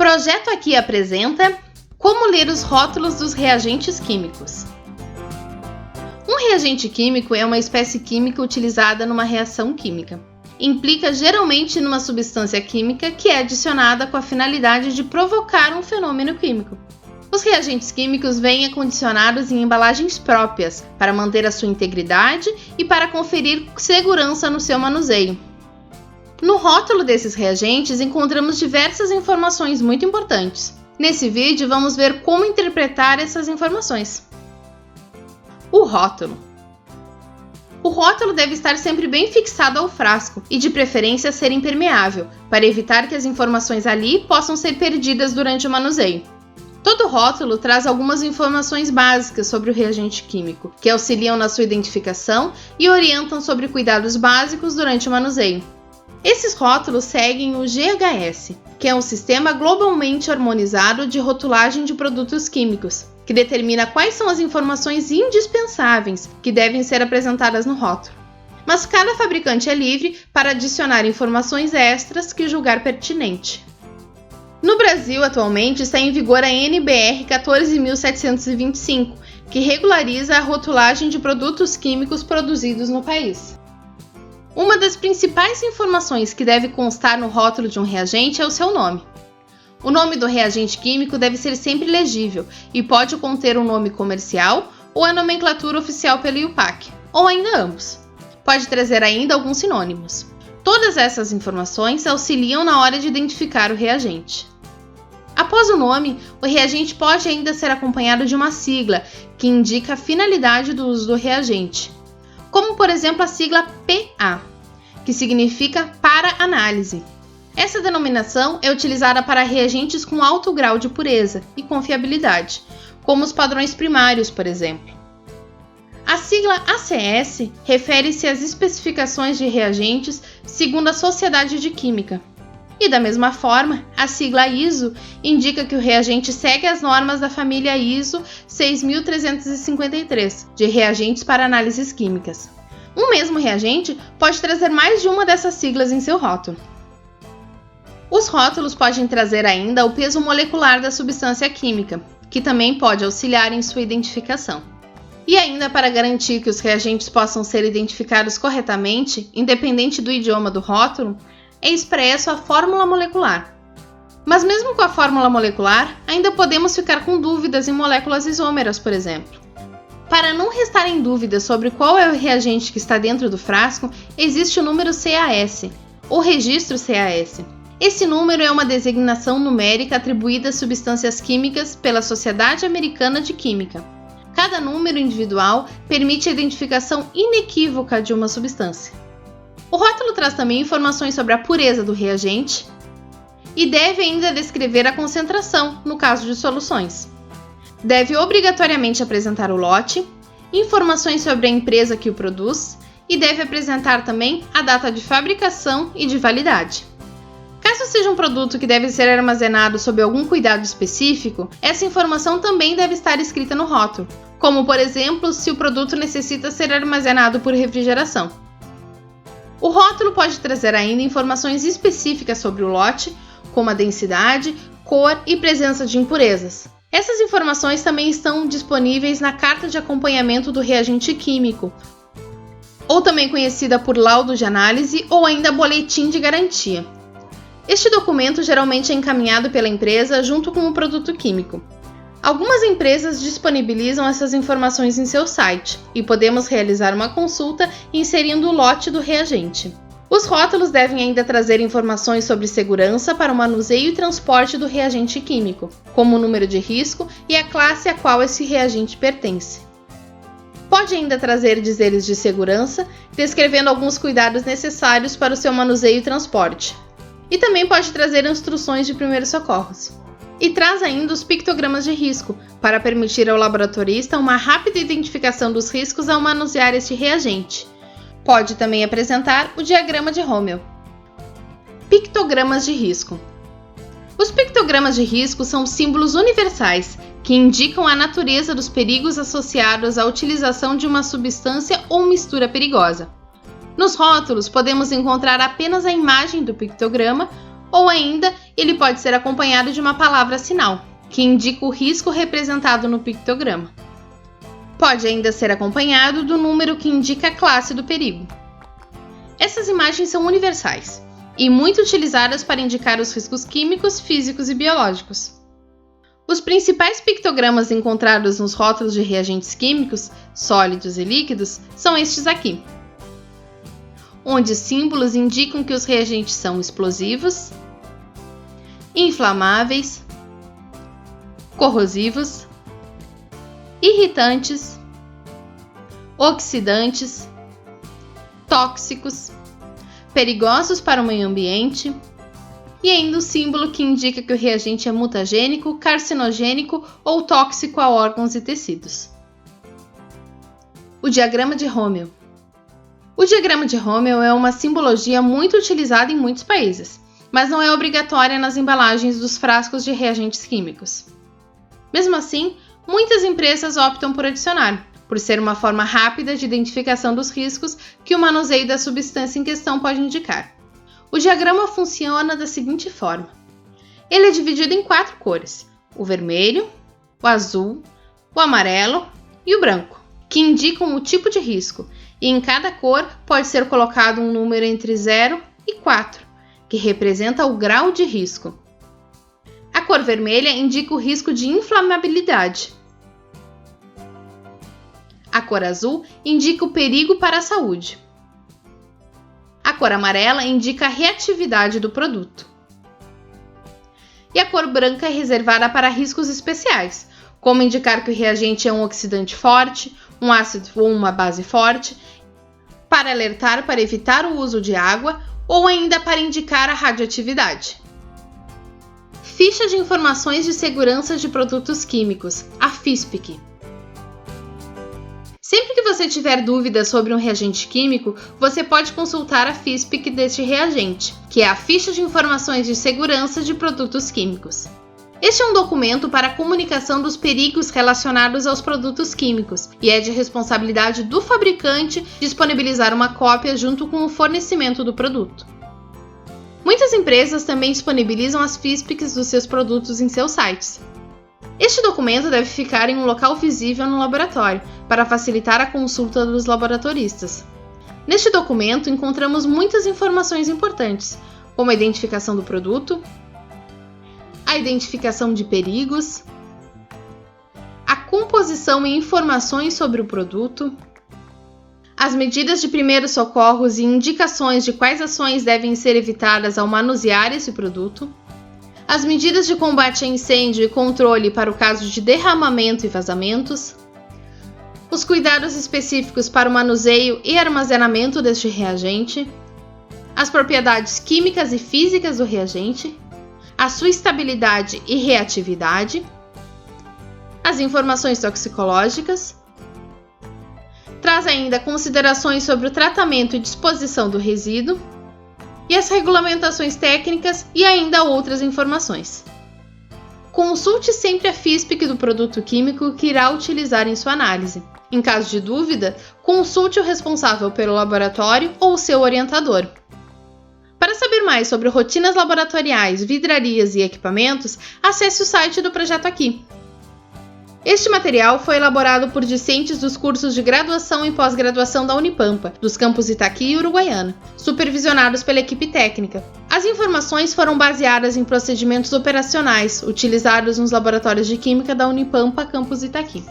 Projeto Aqui apresenta como ler os rótulos dos reagentes químicos. Um reagente químico é uma espécie química utilizada numa reação química. Implica geralmente numa substância química que é adicionada com a finalidade de provocar um fenômeno químico. Os reagentes químicos vêm acondicionados em embalagens próprias para manter a sua integridade e para conferir segurança no seu manuseio. No rótulo desses reagentes encontramos diversas informações muito importantes. Nesse vídeo vamos ver como interpretar essas informações. O rótulo. O rótulo deve estar sempre bem fixado ao frasco e de preferência ser impermeável, para evitar que as informações ali possam ser perdidas durante o manuseio. Todo rótulo traz algumas informações básicas sobre o reagente químico, que auxiliam na sua identificação e orientam sobre cuidados básicos durante o manuseio. Esses rótulos seguem o GHS, que é um sistema globalmente harmonizado de rotulagem de produtos químicos, que determina quais são as informações indispensáveis que devem ser apresentadas no rótulo. Mas cada fabricante é livre para adicionar informações extras que julgar pertinente. No Brasil, atualmente, está em vigor a NBR 14.725, que regulariza a rotulagem de produtos químicos produzidos no país. Uma das principais informações que deve constar no rótulo de um reagente é o seu nome. O nome do reagente químico deve ser sempre legível e pode conter um nome comercial ou a nomenclatura oficial pela IUPAC, ou ainda ambos. Pode trazer ainda alguns sinônimos. Todas essas informações auxiliam na hora de identificar o reagente. Após o nome, o reagente pode ainda ser acompanhado de uma sigla que indica a finalidade do uso do reagente, como por exemplo a sigla PA, que significa para análise. Essa denominação é utilizada para reagentes com alto grau de pureza e confiabilidade, como os padrões primários, por exemplo. A sigla ACS refere-se às especificações de reagentes segundo a Sociedade de Química. E da mesma forma, a sigla ISO indica que o reagente segue as normas da família ISO 6353 de reagentes para análises químicas. Um mesmo reagente pode trazer mais de uma dessas siglas em seu rótulo. Os rótulos podem trazer ainda o peso molecular da substância química, que também pode auxiliar em sua identificação. E ainda para garantir que os reagentes possam ser identificados corretamente, independente do idioma do rótulo, é expresso a fórmula molecular. Mas mesmo com a fórmula molecular, ainda podemos ficar com dúvidas em moléculas isômeras, por exemplo. Para não restarem dúvidas sobre qual é o reagente que está dentro do frasco, existe o número CAS, ou registro CAS. Esse número é uma designação numérica atribuída a substâncias químicas pela Sociedade Americana de Química. Cada número individual permite a identificação inequívoca de uma substância. O rótulo traz também informações sobre a pureza do reagente e deve ainda descrever a concentração, no caso de soluções. Deve obrigatoriamente apresentar o lote, informações sobre a empresa que o produz e deve apresentar também a data de fabricação e de validade. Caso seja um produto que deve ser armazenado sob algum cuidado específico, essa informação também deve estar escrita no rótulo, como por exemplo se o produto necessita ser armazenado por refrigeração. O rótulo pode trazer ainda informações específicas sobre o lote, como a densidade, cor e presença de impurezas. Essas informações também estão disponíveis na carta de acompanhamento do reagente químico, ou também conhecida por laudo de análise ou ainda boletim de garantia. Este documento geralmente é encaminhado pela empresa junto com o produto químico. Algumas empresas disponibilizam essas informações em seu site e podemos realizar uma consulta inserindo o lote do reagente. Os rótulos devem ainda trazer informações sobre segurança para o manuseio e transporte do reagente químico, como o número de risco e a classe a qual esse reagente pertence. Pode ainda trazer dizeres de segurança, descrevendo alguns cuidados necessários para o seu manuseio e transporte. E também pode trazer instruções de primeiros socorros. E traz ainda os pictogramas de risco, para permitir ao laboratorista uma rápida identificação dos riscos ao manusear este reagente. Pode também apresentar o diagrama de Rommel. Pictogramas de risco. Os pictogramas de risco são símbolos universais que indicam a natureza dos perigos associados à utilização de uma substância ou mistura perigosa. Nos rótulos podemos encontrar apenas a imagem do pictograma ou ainda Ele pode ser acompanhado de uma palavra-sinal, que indica o risco representado no pictograma. Pode ainda ser acompanhado do número que indica a classe do perigo. Essas imagens são universais e muito utilizadas para indicar os riscos químicos, físicos e biológicos. Os principais pictogramas encontrados nos rótulos de reagentes químicos, sólidos e líquidos, são estes aqui, onde símbolos indicam que os reagentes são explosivos, inflamáveis, corrosivos, irritantes, oxidantes, tóxicos, perigosos para o meio ambiente e ainda o símbolo que indica que o reagente é mutagênico, carcinogênico ou tóxico a órgãos e tecidos. O diagrama de Rommel. O diagrama de Rommel é uma simbologia muito utilizada em muitos países, mas não é obrigatória nas embalagens dos frascos de reagentes químicos. Mesmo assim, muitas empresas optam por adicionar, por ser uma forma rápida de identificação dos riscos que o manuseio da substância em questão pode indicar. O diagrama funciona da seguinte forma. Ele é dividido em 4 cores, o vermelho, o azul, o amarelo e o branco, que indicam o tipo de risco, e em cada cor pode ser colocado um número entre 0 e 4, que representa o grau de risco. A cor vermelha indica o risco de inflamabilidade. A cor azul indica o perigo para a saúde. A cor amarela indica a reatividade do produto. E a cor branca é reservada para riscos especiais, como indicar que o reagente é um oxidante forte, um ácido ou uma base forte, para alertar para evitar o uso de água ou ainda para indicar a radioatividade. Ficha de Informações de Segurança de Produtos Químicos, a FISPIQ. Sempre que você tiver dúvidas sobre um reagente químico, você pode consultar a FISPIQ deste reagente, que é a Ficha de Informações de Segurança de Produtos Químicos. Este é um documento para a comunicação dos perigos relacionados aos produtos químicos e é de responsabilidade do fabricante disponibilizar uma cópia junto com o fornecimento do produto. Muitas empresas também disponibilizam as FISPIQs dos seus produtos em seus sites. Este documento deve ficar em um local visível no laboratório, para facilitar a consulta dos laboratoristas. Neste documento encontramos muitas informações importantes, como a identificação do produto, a identificação de perigos, a composição e informações sobre o produto, as medidas de primeiros socorros e indicações de quais ações devem ser evitadas ao manusear esse produto, as medidas de combate a incêndio e controle para o caso de derramamento e vazamentos, os cuidados específicos para o manuseio e armazenamento deste reagente, as propriedades químicas e físicas do reagente, a sua estabilidade e reatividade, as informações toxicológicas, traz ainda considerações sobre o tratamento e disposição do resíduo, e as regulamentações técnicas e ainda outras informações. Consulte sempre a FISPIQ do produto químico que irá utilizar em sua análise. Em caso de dúvida, consulte o responsável pelo laboratório ou o seu orientador. Para saber mais sobre rotinas laboratoriais, vidrarias e equipamentos, acesse o site do Projeto Aqui. Este material foi elaborado por discentes dos cursos de graduação e pós-graduação da Unipampa, dos campos Itaqui e Uruguaiana, supervisionados pela equipe técnica. As informações foram baseadas em procedimentos operacionais utilizados nos laboratórios de Química da Unipampa, campus Itaqui.